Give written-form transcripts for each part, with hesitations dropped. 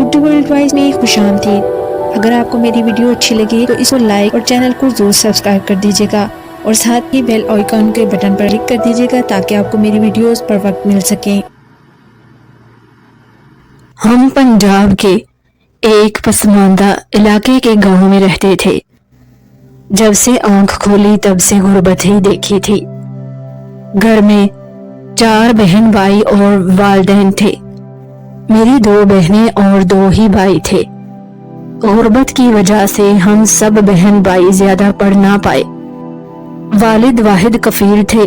Urdu world wise میں خوشامدید۔ اگر آپ کو میری ویڈیو اچھی لگے تو اس کو لائک اور چینل کو ضرور سبسکرائب کر دیجیے گا اور ساتھ ہی بیل آئیکن کے بٹن پر کلک کر دیجیے گا تاکہ آپ کو میری ویڈیوز پر وقت مل سکیں۔ ہم پنجاب کے ایک پسماندہ علاقے کے گاؤں میں رہتے تھے۔ جب سے آنکھ کھولی تب سے غربت ہی دیکھی تھی۔ گھر میں 4 بہن بھائی اور والدین تھے۔ میری 2 بہنیں اور 2 ہی بھائی تھے۔ غربت کی وجہ سے ہم سب بہن بھائی زیادہ پڑھ نہ پائے۔ والد واحد کفیل تھے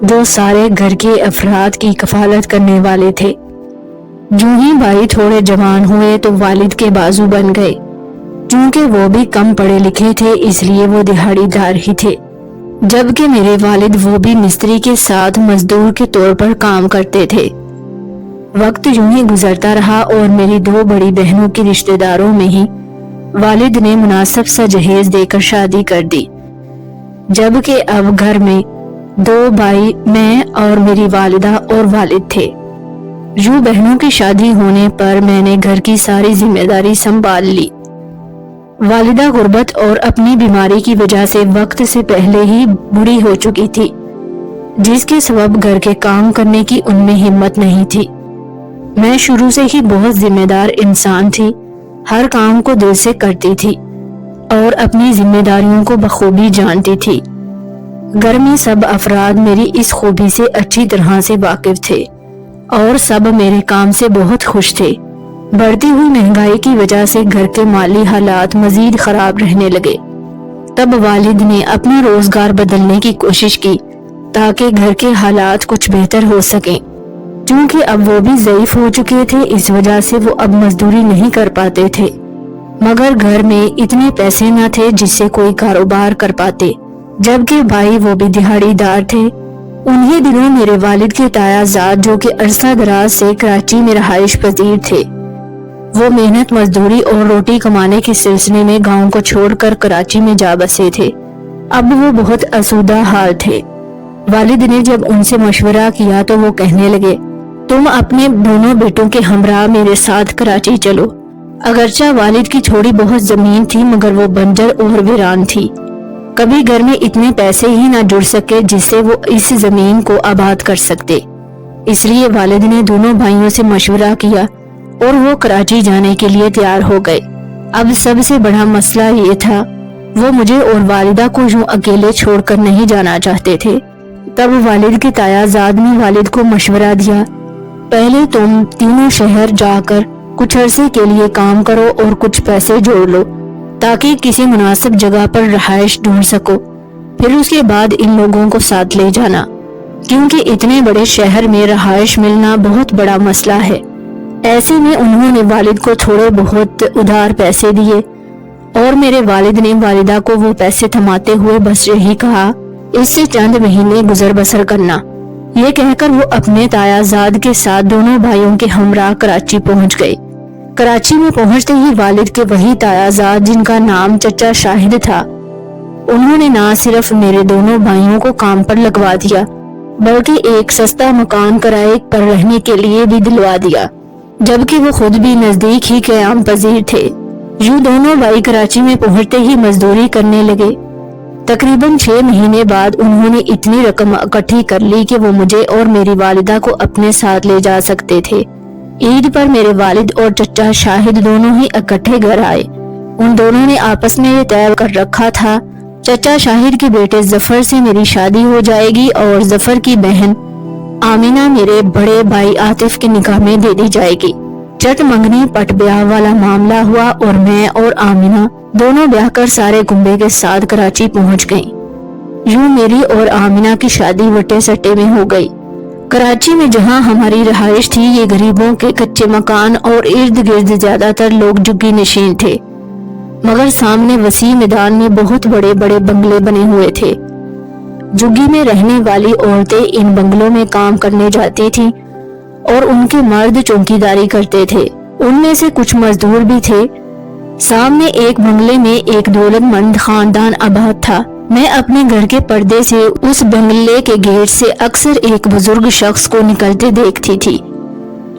جو سارے گھر کے افراد کی کفالت کرنے والے تھے۔ جو ہی بھائی تھوڑے جوان ہوئے تو والد کے بازو بن گئے۔ چونکہ وہ بھی کم پڑھے لکھے تھے اس لیے وہ دہاڑی دار ہی تھے، جبکہ میرے والد وہ بھی مستری کے ساتھ مزدور کے طور پر کام کرتے تھے۔ وقت یوں ہی گزرتا رہا اور میری 2 بڑی بہنوں کی رشتہ داروں میں ہی والد نے مناسب سا جہیز دے کر شادی کر دی، جبکہ اب گھر میں 2 بھائی، میں اور میری والدہ اور والد تھے۔ یوں بہنوں کی شادی ہونے پر میں نے گھر کی ساری ذمہ داری سنبھال لی۔ والدہ غربت اور اپنی بیماری کی وجہ سے وقت سے پہلے ہی بوڑھی ہو چکی تھی، جس کے سبب گھر کے کام کرنے کی ان میں ہمت نہیں تھی۔ میں شروع سے ہی بہت ذمہ دار انسان تھی، ہر کام کو دل سے کرتی تھی اور اپنی ذمہ داریوں کو بخوبی جانتی تھی۔ گھر میں سب افراد میری اس خوبی سے اچھی طرح سے واقف تھے اور سب میرے کام سے بہت خوش تھے۔ بڑھتی ہوئی مہنگائی کی وجہ سے گھر کے مالی حالات مزید خراب رہنے لگے۔ تب والد نے اپنا روزگار بدلنے کی کوشش کی تاکہ گھر کے حالات کچھ بہتر ہو سکیں۔ چونکہ اب وہ بھی ضعیف ہو چکے تھے اس وجہ سے وہ اب مزدوری نہیں کر پاتے تھے، مگر گھر میں اتنے پیسے نہ تھے جس سے کوئی کاروبار کر پاتے، جبکہ بھائی وہ بھی دہاڑی دار تھے۔ انہی دنوں میرے والد کے تایا زاد جو کہ عرصہ دراز سے کراچی میں رہائش پذیر تھے، وہ محنت مزدوری اور روٹی کمانے کے سلسلے میں گاؤں کو چھوڑ کر کراچی میں جا بسے تھے۔ اب وہ بہت آسودہ حال تھے۔ والد نے جب ان سے مشورہ کیا تو وہ کہنے لگے، تم اپنے دونوں بیٹوں کے ہمراہ میرے ساتھ کراچی چلو۔ اگرچہ والد کی تھوڑی بہت زمین تھی مگر وہ بنجر اور ویران تھی، کبھی گھر میں اتنے پیسے ہی نہ جڑ سکے جس سے وہ اس زمین کو آباد کر سکتے۔ اس لیے والد نے دونوں بھائیوں سے مشورہ کیا اور وہ کراچی جانے کے لیے تیار ہو گئے۔ اب سب سے بڑا مسئلہ یہ تھا، وہ مجھے اور والدہ کو یوں اکیلے چھوڑ کر نہیں جانا چاہتے تھے۔ تب والد کے تایا زاد نے والد کو مشورہ دیا، پہلے تم تینوں شہر جا کر کچھ عرصے کے لیے کام کرو اور کچھ پیسے جوڑ لو تاکہ کسی مناسب جگہ پر رہائش ڈھونڈ سکو، پھر اس کے بعد ان لوگوں کو ساتھ لے جانا، کیونکہ اتنے بڑے شہر میں رہائش ملنا بہت بڑا مسئلہ ہے۔ ایسے میں انہوں نے والد کو تھوڑے بہت ادھار پیسے دیے اور میرے والد نے والدہ کو وہ پیسے تھماتے ہوئے بس یہی کہا، اس سے چند مہینے گزر بسر کرنا۔ یہ کہہ کر وہ اپنے تایا زاد کے ساتھ دونوں بھائیوں کے ہمراہ کراچی پہنچ گئے۔ کراچی میں پہنچتے ہی والد کے وہی تایا زاد جن کا نام چچا شاہد تھا، انہوں نے نہ صرف میرے دونوں بھائیوں کو کام پر لگوا دیا بلکہ ایک سستا مکان کرائے پر رہنے کے لیے بھی دلوا دیا، جبکہ وہ خود بھی نزدیک ہی قیام پذیر تھے۔ یوں دونوں بھائی کراچی میں پہنچتے ہی مزدوری کرنے لگے۔ تقریباً 6 مہینے بعد انہوں نے اتنی رقم اکٹھی کر لی کہ وہ مجھے اور میری والدہ کو اپنے ساتھ لے جا سکتے تھے۔ عید پر میرے والد اور چچا شاہد دونوں ہی اکٹھے گھر آئے۔ ان دونوں نے آپس میں یہ طے کر رکھا تھا، چچا شاہد کے بیٹے ظفر سے میری شادی ہو جائے گی اور ظفر کی بہن آمینہ میرے بڑے بھائی عاطف کے نکاح میں دے دی جائے گی۔ چٹ منگنی پٹ بیاہ والا معاملہ ہوا اور میں اور آمینہ دونوں بیاہ کر سارے کنبے کے ساتھ کراچی پہنچ گئیں۔ یوں میری اور آمینہ کی شادی وٹے سٹے میں ہو گئی۔ کراچی میں جہاں ہماری رہائش تھی یہ غریبوں کے کچے مکان اور ارد گرد زیادہ تر لوگ جھگی نشین تھے، مگر سامنے وسیع میدان میں بہت بڑے بڑے بنگلے بنے ہوئے تھے۔ جھگی میں رہنے والی عورتیں ان بنگلوں میں کام کرنے جاتی تھیں اور ان کے مرد چوکیداری کرتے تھے، ان میں سے کچھ مزدور بھی تھے۔ سامنے ایک بنگلے میں ایک دولت مند خاندان آباد تھا۔ میں اپنے گھر کے پردے سے اس بنگلے کے گیٹ سے اکثر ایک بزرگ شخص کو نکلتے دیکھتی تھی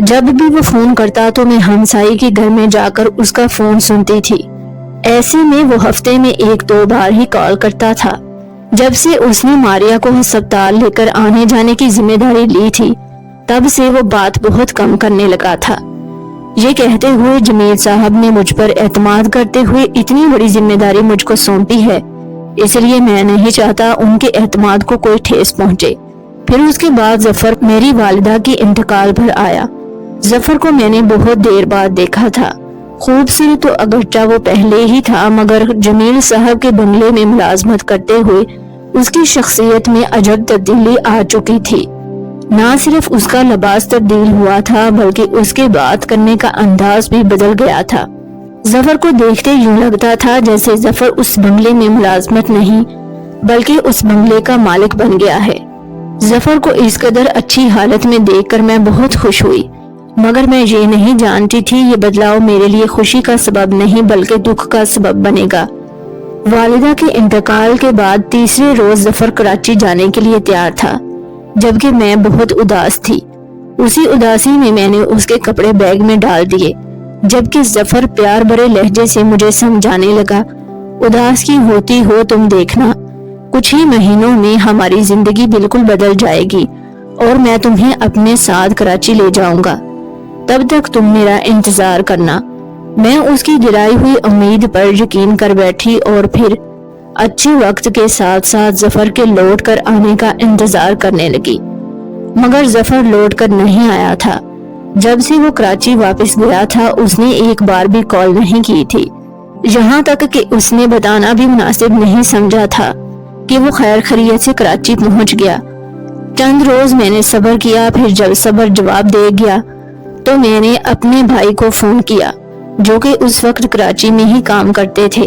جب بھی وہ فون کرتا تو میں ہمسائی کے گھر میں جا کر اس کا فون سنتی تھی۔ ایسے میں وہ ہفتے میں 1-2 بار ہی کال کرتا تھا۔ جب سے اس نے ماریا کو ہسپتال لے کر آنے جانے کی ذمہ داری لی تھی تب سے وہ بات بہت کم کرنے لگا تھا۔ یہ کہتے ہوئے جمیل صاحب نے مجھ پر اعتماد کرتے ہوئے اتنی بڑی ذمہ داری مجھ کو سونپی ہے، اس لیے میں نہیں چاہتا ان کے اعتماد کو کوئی ٹھیس پہنچے۔ پھر اس کے بعد ظفر میری والدہ کی انتقال پر آیا۔ ظفر کو میں نے بہت دیر بعد دیکھا تھا۔ خوبصورت تو اگرچہ وہ پہلے ہی تھا، مگر جمیل صاحب کے بنگلے میں ملازمت کرتے ہوئے اس کی شخصیت میں عجب تبدیلی آ چکی تھی۔ نہ صرف اس کا لباس تبدیل ہوا تھا بلکہ اس کے بات کرنے کا انداز بھی بدل گیا تھا۔ ظفر کو دیکھتے یوں لگتا تھا جیسے ظفر اس بنگلے میں ملازمت نہیں بلکہ اس بنگلے کا مالک بن گیا ہے۔ ظفر کو اس قدر اچھی حالت میں دیکھ کر میں بہت خوش ہوئی، مگر میں یہ نہیں جانتی تھی یہ بدلاؤ میرے لیے خوشی کا سبب نہیں بلکہ دکھ کا سبب بنے گا۔ والدہ کے انتقال کے بعد تیسرے روز ظفر کراچی جانے کے لیے تیار تھا، جبکہ میں بہت اداس تھی۔ اسی اداسی میں نے اس کے کپڑے بیگ میں ڈال دیے، جبکہ ظفر پیار بھرے لہجے سے مجھے سمجھانے لگا، اداس کی ہوتی ہو تم دیکھنا، کچھ ہی مہینوں میں ہماری زندگی بالکل بدل جائے گی اور میں تمہیں اپنے ساتھ کراچی لے جاؤں گا، تب تک تم میرا انتظار کرنا۔ میں اس کی دلائی ہوئی امید پر یقین کر بیٹھی اور پھر اچھے وقت کے ساتھ ساتھ ظفر کے لوٹ کر آنے کا انتظار کرنے لگی، مگر ظفر لوٹ کر نہیں آیا تھا۔ جب سے وہ کراچی واپس گیا تھا اس نے ایک بار بھی کال نہیں کی تھی، یہاں تک کہ اس نے بتانا بھی مناسب نہیں سمجھا تھا کہ وہ خیر خیریت سے کراچی پہنچ گیا۔ چند روز میں نے صبر کیا، پھر جب صبر جواب دے گیا تو میں نے اپنے بھائی کو فون کیا جو کہ اس وقت کراچی میں ہی کام کرتے تھے،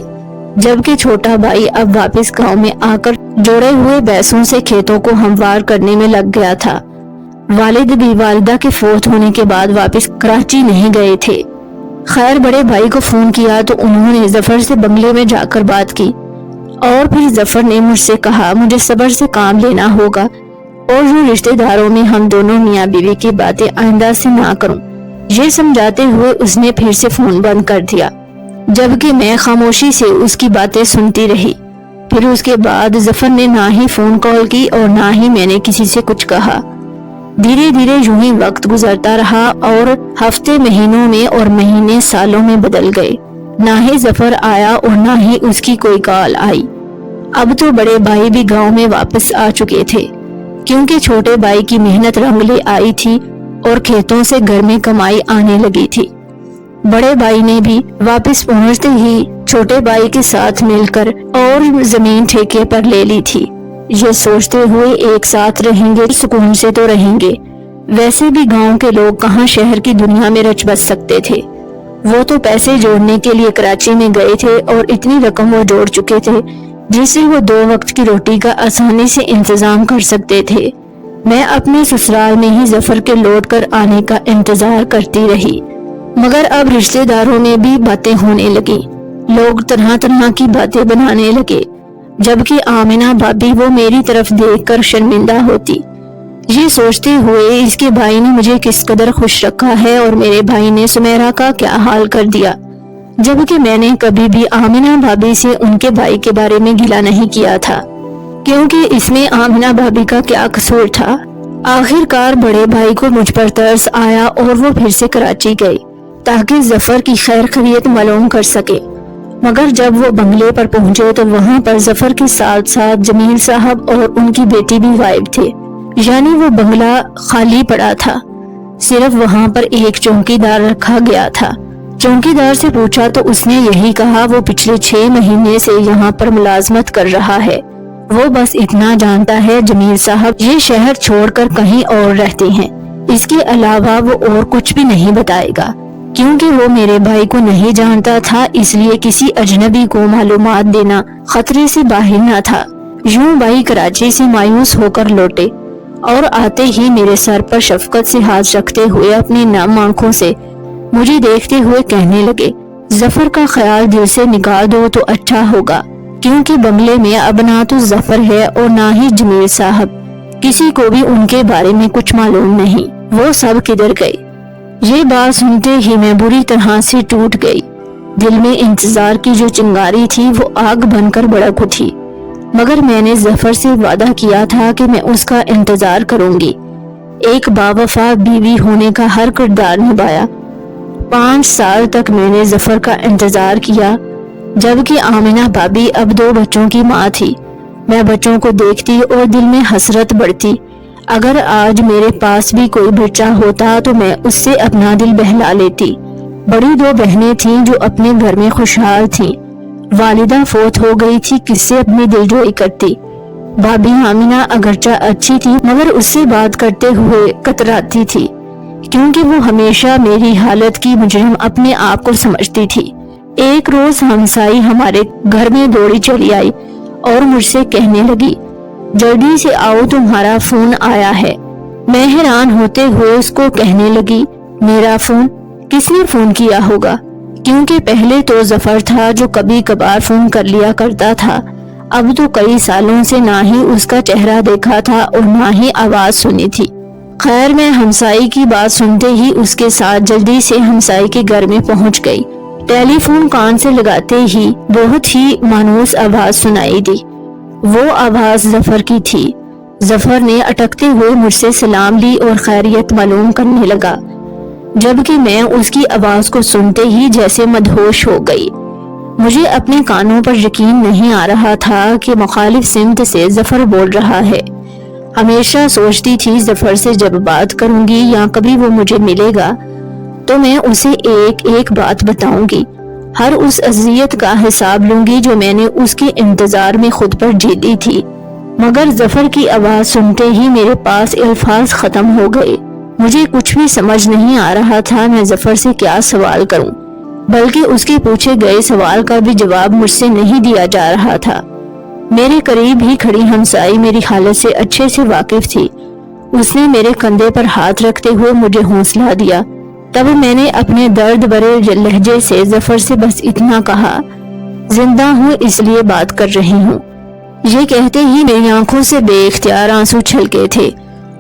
جبکہ چھوٹا بھائی اب واپس گاؤں میں آ کر جوڑے ہوئے بیسوں سے کھیتوں کو ہموار کرنے میں لگ گیا تھا۔ والد بھی والدہ کے فوت ہونے کے بعد واپس کراچی نہیں گئے تھے۔ خیر بڑے بھائی کو فون کیا تو انہوں نے ظفر سے بنگلے میں جا کر بات کی اور پھر ظفر نے مجھ سے کہا مجھے صبر سے کام لینا ہوگا اور جو رشتہ داروں میں ہم دونوں میاں بیوی کی باتیں آئندہ سے نہ کروں۔ یہ سمجھاتے ہوئے اس نے پھر سے فون بند کر دیا، جبکہ میں خاموشی سے اس کی باتیں سنتی رہی۔ پھر اس کے بعد ظفر نے نہ ہی فون کال کی اور نہ ہی میں نے کسی سے کچھ کہا۔ دھیرے دھیرے یوں ہی وقت گزرتا رہا اور ہفتے مہینوں میں اور مہینے سالوں میں بدل گئے۔ نہ ہی ظفر آیا اور نہ ہی اس کی کوئی کال آئی۔ اب تو بڑے بھائی بھی گاؤں میں واپس آ چکے تھے، کیونکہ چھوٹے بھائی کی محنت رنگ لے آئی تھی اور کھیتوں سے گھر میں کمائی آنے لگی تھی۔ بڑے بھائی نے بھی واپس پہنچتے ہی چھوٹے بھائی کے ساتھ مل کر اور زمین ٹھیکے پر لے لی تھی، یہ سوچتے ہوئے ایک ساتھ رہیں گے سکون سے تو رہیں گے۔ ویسے بھی گاؤں کے لوگ کہاں شہر کی دنیا میں رچ بس سکتے تھے، وہ تو پیسے جوڑنے کے لیے کراچی میں گئے تھے اور اتنی رقم وہ جوڑ چکے تھے جس سے وہ 2 وقت کی روٹی کا آسانی سے انتظام کر سکتے تھے۔ میں اپنے سسرال میں ہی ظفر کے لوٹ کر آنے کا انتظار کرتی رہی، مگر اب رشتہ داروں میں بھی باتیں ہونے لگی، لوگ طرح طرح کی باتیں بنانے لگے، جبکہ آمنہ بھابی وہ میری طرف دیکھ کر شرمندہ ہوتی، یہ سوچتے ہوئے اس کے بھائی نے مجھے کس قدر خوش رکھا ہے اور میرے بھائی نے سمیرہ کا کیا حال کر دیا، جبکہ میں نے کبھی بھی آمنہ بھابی سے ان کے بھائی کے بارے میں گلہ نہیں کیا تھا، کیونکہ اس میں آمنہ بھابی کا کیا قصور تھا۔ آخر کار بڑے بھائی کو مجھ پر ترس آیا اور وہ پھر سے کراچی گئے تاکہ ظفر کی خیر خیریت معلوم کر سکے، مگر جب وہ بنگلے پر پہنچے تو وہاں پر ظفر کے ساتھ ساتھ جمیل صاحب اور ان کی بیٹی بھی غائب تھے، یعنی وہ بنگلہ خالی پڑا تھا، صرف وہاں پر ایک چوکی دار رکھا گیا تھا۔ چوکی دار سے پوچھا تو اس نے یہی کہا وہ پچھلے 6 مہینے سے یہاں پر ملازمت کر رہا ہے، وہ بس اتنا جانتا ہے جمیل صاحب یہ شہر چھوڑ کر کہیں اور رہتے ہیں، اس کے علاوہ وہ اور کچھ بھی نہیں بتائے گا، کیونکہ وہ میرے بھائی کو نہیں جانتا تھا، اس لیے کسی اجنبی کو معلومات دینا خطرے سے باہر نہ تھا۔ یوں بھائی کراچی سے مایوس ہو کر لوٹے اور آتے ہی میرے سر پر شفقت سے ہاتھ رکھتے ہوئے اپنی نم آنکھوں سے مجھے دیکھتے ہوئے کہنے لگے، ظفر کا خیال دل سے نکال دو تو اچھا ہوگا، کیونکہ بنگلے میں اب نہ تو ظفر ہے اور نہ ہی جمیل صاحب، کسی کو بھی ان کے بارے میں کچھ معلوم نہیں، وہ سب کدھر گئے۔ یہ بات سنتے ہی میں بری طرح سے ٹوٹ گئی۔ دل میں انتظار کی جو چنگاری تھی وہ آگ بن کر بھڑک اٹھی، مگر میں نے ظفر سے وعدہ کیا تھا کہ میں اس کا انتظار کروں گی۔ ایک باوفا بیوی ہونے کا ہر کردار نبھایا۔ 5 سال تک میں نے ظفر کا انتظار کیا، جبکہ آمنہ بھابی اب 2 بچوں کی ماں تھی۔ میں بچوں کو دیکھتی اور دل میں حسرت بڑھتی۔ اگر آج میرے پاس بھی کوئی بچہ ہوتا تو میں اس سے اپنا دل بہلا لیتی۔ بڑی 2 بہنیں تھیں جو اپنے گھر میں خوشحال تھیں۔ والدہ فوت ہو گئی تھی، کس سے اپنی دل جوئی کرتی۔ بھابی آمنہ اگرچہ اچھی تھی مگر اس سے بات کرتے ہوئے کتراتی تھی، کیونکہ وہ ہمیشہ میری حالت کی مجرم اپنے آپ کو سمجھتی تھی۔ ایک روز ہمسائی ہمارے گھر میں دوڑی چلی آئی اور مجھ سے کہنے لگی، جلدی سے آؤ، تمہارا فون آیا ہے۔ میں حیران ہوتے ہوئے اس کو کہنے لگی، میرا فون؟ کس نے فون کیا ہوگا؟ کیونکہ پہلے تو ظفر تھا جو کبھی کبھار فون کر لیا کرتا تھا، اب تو کئی سالوں سے نہ ہی اس کا چہرہ دیکھا تھا اور نہ ہی آواز سنی تھی۔ خیر، میں ہمسائی کی بات سنتے ہی اس کے ساتھ جلدی سے ہمسائی کے گھر میں پہنچ گئی۔ ٹیلی فون کان سے لگاتے ہی بہت ہی مانوس آواز سنائی دی۔ وہ آواز ظفر کی تھی۔ ظفر نے اٹکتے ہوئے مجھ سے سلام لی اور خیریت معلوم کرنے لگا، جبکہ میں اس کی آواز کو سنتے ہی جیسے مدہوش ہو گئی۔ مجھے اپنے کانوں پر یقین نہیں آ رہا تھا کہ مخالف سمت سے ظفر بول رہا ہے۔ ہمیشہ سوچتی تھی ظفر سے جب بات کروں گی یا کبھی وہ مجھے ملے گا تو میں اسے ایک ایک بات بتاؤں گی، ہر اس اذیت کا حساب لوں گی جو میں نے اس کے انتظار میں خود پر جیتی تھی۔ مگر ظفر کی آواز سنتے ہی میرے پاس الفاظ ختم ہو گئے۔ مجھے کچھ بھی سمجھ نہیں آ رہا تھا میں ظفر سے کیا سوال کروں، بلکہ اس کے پوچھے گئے سوال کا بھی جواب مجھ سے نہیں دیا جا رہا تھا۔ میرے قریب ہی کھڑی ہمسائی میری حالت سے اچھے سے واقف تھی۔ اس نے میرے کندھے پر ہاتھ رکھتے ہوئے مجھے حوصلہ دیا۔ تب میں نے اپنے درد بھرے لہجے سے ظفر سے بس اتنا کہا، زندہ ہوں اس لیے بات کر رہی ہوں۔ یہ کہتے ہی میری آنکھوں سے بے اختیار آنسو چھلکے تھے۔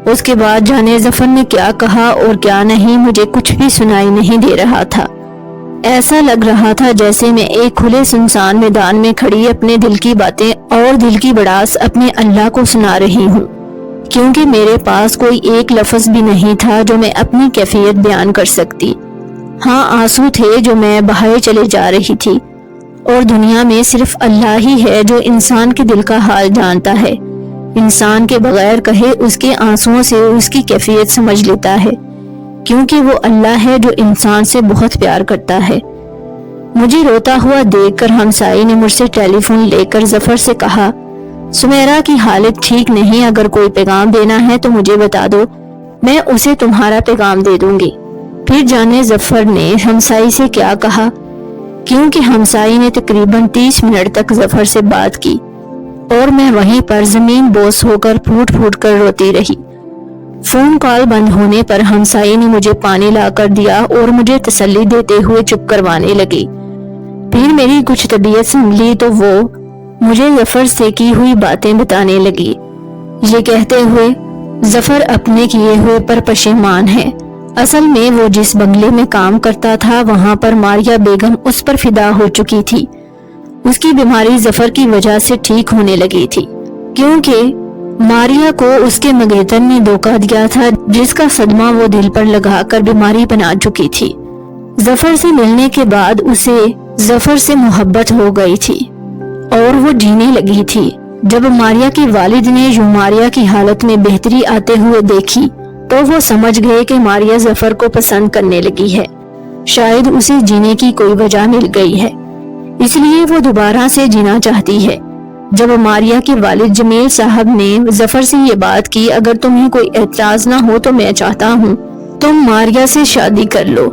اس کے بعد جانے ظفر نے کیا کہا اور کیا نہیں مجھے کچھ بھی سنائی نہیں دے رہا تھا۔ ایسا لگ رہا تھا جیسے میں ایک کھلے سنسان میدان میں کھڑی اپنے دل کی باتیں اور دل کی بڑاس اپنے اللہ کو سنا رہی ہوں، کیونکہ میرے پاس کوئی ایک لفظ بھی نہیں تھا جو میں اپنی کیفیت بیان کر سکتی۔ ہاں، آنسو تھے جو میں بہائے چلے جا رہی تھی، اور دنیا میں صرف اللہ ہی ہے جو انسان کے دل کا حال جانتا ہے۔ انسان کے بغیر کہے اس کے آنسوؤں سے اس کی کیفیت سمجھ لیتا ہے، کیونکہ وہ اللہ ہے جو انسان سے بہت پیار کرتا ہے۔ مجھے روتا ہوا دیکھ کر ہمسائی نے مجھ سے ٹیلی فون لے کر ظفر سے کہا، سمیرہ کی حالت ٹھیک نہیں، اگر کوئی پیغام دینا ہے تو مجھے بتا دو، میں اسے تمہارا پیغام دے دوں گی۔ پھر جانے ظفر نے ہمسائی سے کیا کہا، کیونکہ ہمسائی نے تقریباً 30 منٹ تک ظفر سے بات کی اور میں وہیں پر زمین بوس ہو کر پھوٹ پھوٹ کر روتی رہی۔ فون کال بند ہونے پر ہمسائی نے مجھے پانی لا کر دیا اور مجھے تسلی دیتے ہوئے چپ کروانے لگی۔ پھر میری کچھ طبیعت سنبھلی تو وہ مجھے ظفر سے کی ہوئی باتیں بتانے لگی، یہ کہتے ہوئے، ظفر اپنے کیے ہوئے پر پشیمان ہے۔ اصل میں وہ جس بنگلے میں کام کرتا تھا وہاں پر ماریہ بیگم اس پر فدا ہو چکی تھی۔ اس کی بیماری ظفر کی وجہ سے ٹھیک ہونے لگی تھی، کیونکہ ماریہ کو اس کے مگیتن نے دھوکہ دیا تھا، جس کا صدمہ وہ دل پر لگا کر بیماری بنا چکی تھی۔ ظفر سے ملنے کے بعد اسے ظفر سے محبت ہو گئی تھی اور وہ جینے لگی تھی۔ جب ماریہ کے والد نے یوں ماریہ کی حالت میں بہتری آتے ہوئے دیکھی تو وہ سمجھ گئے کہ ماریہ ظفر کو پسند کرنے لگی ہے، شاید اسے جینے کی کوئی وجہ مل گئی ہے، اس لیے وہ دوبارہ سے جینا چاہتی ہے۔ جب ماریہ کے والد جمیل صاحب نے ظفر سے یہ بات کی، اگر تمہیں کوئی اعتراض نہ ہو تو میں چاہتا ہوں تم ماریہ سے شادی کر لو،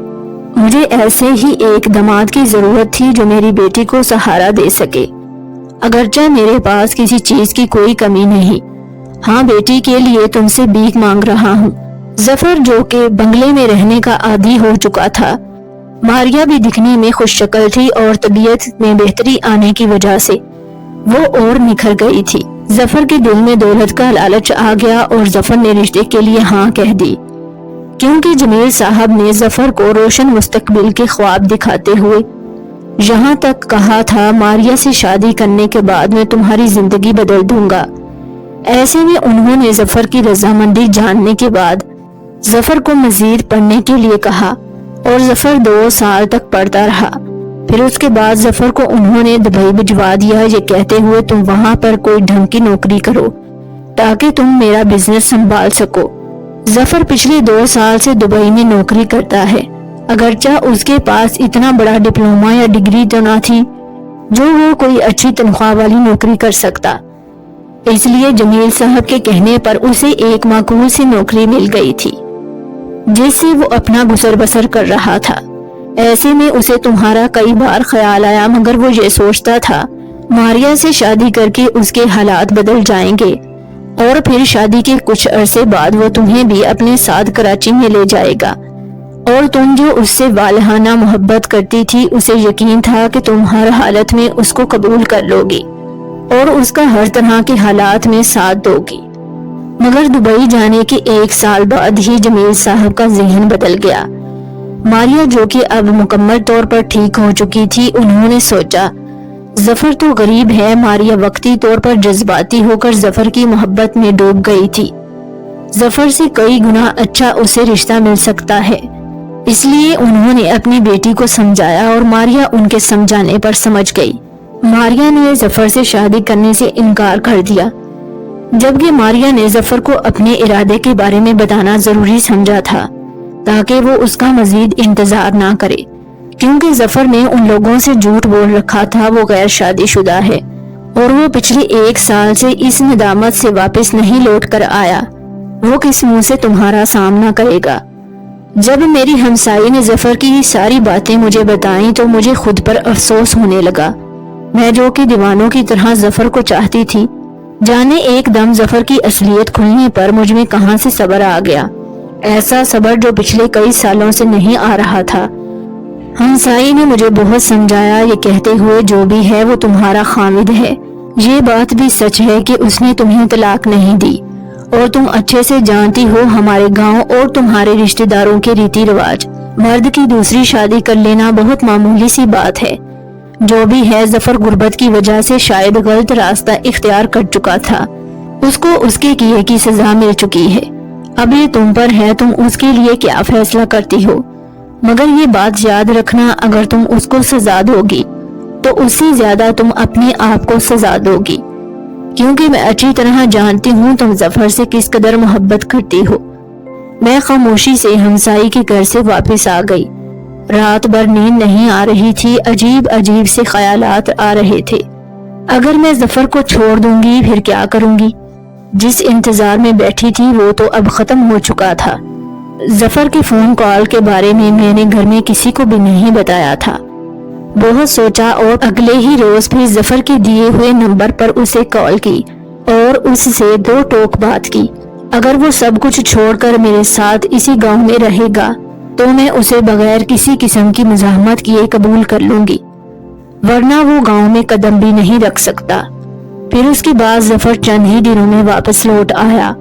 مجھے ایسے ہی ایک داماد کی ضرورت تھی جو میری بیٹی کو سہارا دے سکے، اگرچہ میرے پاس کسی چیز کی کوئی کمی نہیں، ہاں بیٹی کے لیے تم سے بھیک مانگ رہا ہوں۔ ظفر جو کہ بنگلے میں رہنے کا عادی ہو چکا تھا، ماریہ بھی دکھنے میں خوش شکل تھی اور طبیعت میں بہتری آنے کی وجہ سے وہ اور نکھر گئی تھی۔ ظفر کے دل میں دولت کا لالچ آ گیا اور ظفر نے رشتے کے لیے ہاں کہہ دی، کیونکہ جمیل صاحب نے ظفر کو روشن مستقبل کے خواب دکھاتے ہوئے یہاں تک کہا تھا ماریہ سے شادی کرنے کے بعد میں تمہاری زندگی بدل دوں گا۔ ایسے میں انہوں نے ظفر کی رضامندی جاننے کے بعد ظفر کو مزید پڑھنے کے لیے کہا اور ظفر 2 سال تک پڑھتا رہا۔ پھر اس کے بعد ظفر کو انہوں نے دبئی بھجوا دیا، یہ کہتے ہوئے تم وہاں پر کوئی ڈھنگ کی نوکری کرو تاکہ تم میرا بزنس سنبھال سکو۔ ظفر پچھلے 2 سال سے دبئی میں نوکری کرتا ہے، اگرچہ اس کے پاس اتنا بڑا ڈپلومہ یا ڈگری تو نہ تھی جو وہ کوئی اچھی تنخواہ والی نوکری کر سکتا، اس لیے جمیل صاحب کے کہنے پر اسے ایک معقول سی نوکری مل گئی تھی جس سے وہ اپنا گزر بسر کر رہا تھا۔ ایسے میں اسے تمہارا کئی بار خیال آیا، مگر وہ یہ سوچتا تھا ماریہ سے شادی کر کے اس کے حالات بدل جائیں گے اور پھر شادی کے کچھ عرصے بعد وہ تمہیں بھی اپنے ساتھ کراچی میں لے جائے گا، اور تم جو اس سے والہانہ محبت کرتی تھی اسے یقین تھا کہ تم ہر حالت میں اس کو قبول کر لو گی اور اس کا ہر طرح کے حالات میں ساتھ دو گی۔ مگر دبئی جانے کے 1 سال بعد ہی جمیل صاحب کا ذہن بدل گیا۔ ماریہ جو کہ اب مکمل طور پر ٹھیک ہو چکی تھی، انہوں نے سوچا ظفر تو غریب ہے۔ ماریہ وقتی طور پر جذباتی ہو کر ظفر کی محبت میں ڈوب گئی تھی۔ ظفر سے کئی گنا اچھا اسے رشتہ مل سکتا ہے، اس لیے انہوں نے اپنی بیٹی کو سمجھایا اور ماریہ ان کے سمجھانے پر سمجھ گئی۔ ماریہ نے ظفر سے شادی کرنے سے انکار کر دیا، جبکہ ماریہ نے ظفر کو اپنے ارادے کے بارے میں بتانا ضروری سمجھا تھا تاکہ وہ اس کا مزید انتظار نہ کرے، کیونکہ ظفر نے ان لوگوں سے جھوٹ بول رکھا تھا وہ غیر شادی شدہ ہے اور وہ پچھلے 1 سال سے اس ندامت سے واپس نہیں لوٹ کر آیا۔ وہ کس منہ سے تمہارا سامنا کرے گا؟ جب میری ہمسائی نے ظفر کی ساری باتیں مجھے بتائیں تو مجھے خود پر افسوس ہونے لگا۔ میں جو کہ دیوانوں کی طرح ظفر کو چاہتی تھی، جانے ایک دم ظفر کی اصلیت کھلنے پر مجھ میں کہاں سے صبر آ گیا، ایسا صبر جو پچھلے کئی سالوں سے نہیں آ رہا تھا۔ ہمسائی نے مجھے بہت سمجھایا، یہ کہتے ہوئے جو بھی ہے وہ تمہارا خامد ہے۔ یہ بات بھی سچ ہے کہ اس نے تمہیں طلاق نہیں دی، اور تم اچھے سے جانتی ہو ہمارے گاؤں اور تمہارے رشتہ داروں کے ریتی رواج، مرد کی دوسری شادی کر لینا بہت معمولی سی بات ہے۔ جو بھی ہے ظفر غربت کی وجہ سے شاید غلط راستہ اختیار کر چکا تھا، اس کو اس کے کیے کی سزا مل چکی ہے۔ اب یہ تم پر ہے تم اس کے لیے کیا فیصلہ کرتی ہو، مگر یہ بات یاد رکھنا اگر تم اس کو سزا دو گی تو اس سے زیادہ تم اپنے آپ کو سزا دو گی، کیونکہ میں اچھی طرح جانتی ہوں تم ظفر سے کس قدر محبت کرتی ہو۔ میں خاموشی سے ہمسائی کے گھر سے واپس آ گئی۔ رات بھر نیند نہیں آ رہی تھی، عجیب عجیب سے خیالات آ رہے تھے۔ اگر میں ظفر کو چھوڑ دوں گی پھر کیا کروں گی؟ جس انتظار میں بیٹھی تھی وہ تو اب ختم ہو چکا تھا۔ ظفر کے فون کال کے بارے میں نے گھر میں کسی کو بھی نہیں بتایا تھا۔ بہت سوچا اور اگلے ہی روز پھر ظفر کے دیے ہوئے نمبر پر اسے کال کی اور اس سے 2 ٹوک بات کی۔ اگر وہ سب کچھ چھوڑ کر میرے ساتھ اسی گاؤں میں رہے گا تو میں اسے بغیر کسی قسم کی مزاحمت کیے قبول کر لوں گی، ورنہ وہ گاؤں میں قدم بھی نہیں رکھ سکتا۔ پھر اس کے بعد ظفر چند ہی دنوں میں واپس لوٹ آیا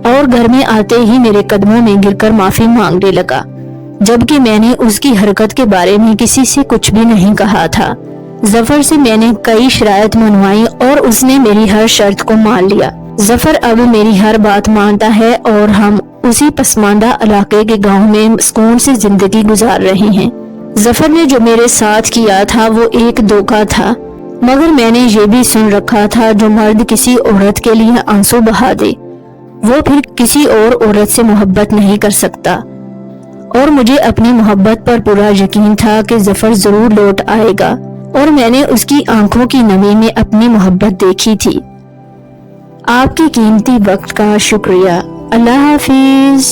اور گھر میں آتے ہی میرے قدموں میں گر کر معافی مانگنے لگا، جبکہ میں نے اس کی حرکت کے بارے میں کسی سے کچھ بھی نہیں کہا تھا۔ ظفر سے میں نے کئی شرائط منوائی اور اس نے میری ہر شرط کو مان لیا۔ ظفر اب میری ہر بات مانتا ہے اور ہم اسی پسماندہ علاقے کے گاؤں میں سکون سے زندگی گزار رہے ہیں۔ ظفر نے جو میرے ساتھ کیا تھا وہ ایک دھوکہ تھا، مگر میں نے یہ بھی سن رکھا تھا جو مرد کسی عورت کے لیے آنسو بہا دے وہ پھر کسی اور عورت سے محبت نہیں کر سکتا، اور مجھے اپنی محبت پر پورا یقین تھا کہ ظفر ضرور لوٹ آئے گا، اور میں نے اس کی آنکھوں کی نمی میں اپنی محبت دیکھی تھی۔ آپ کے قیمتی وقت کا شکریہ۔ اللہ حافظ۔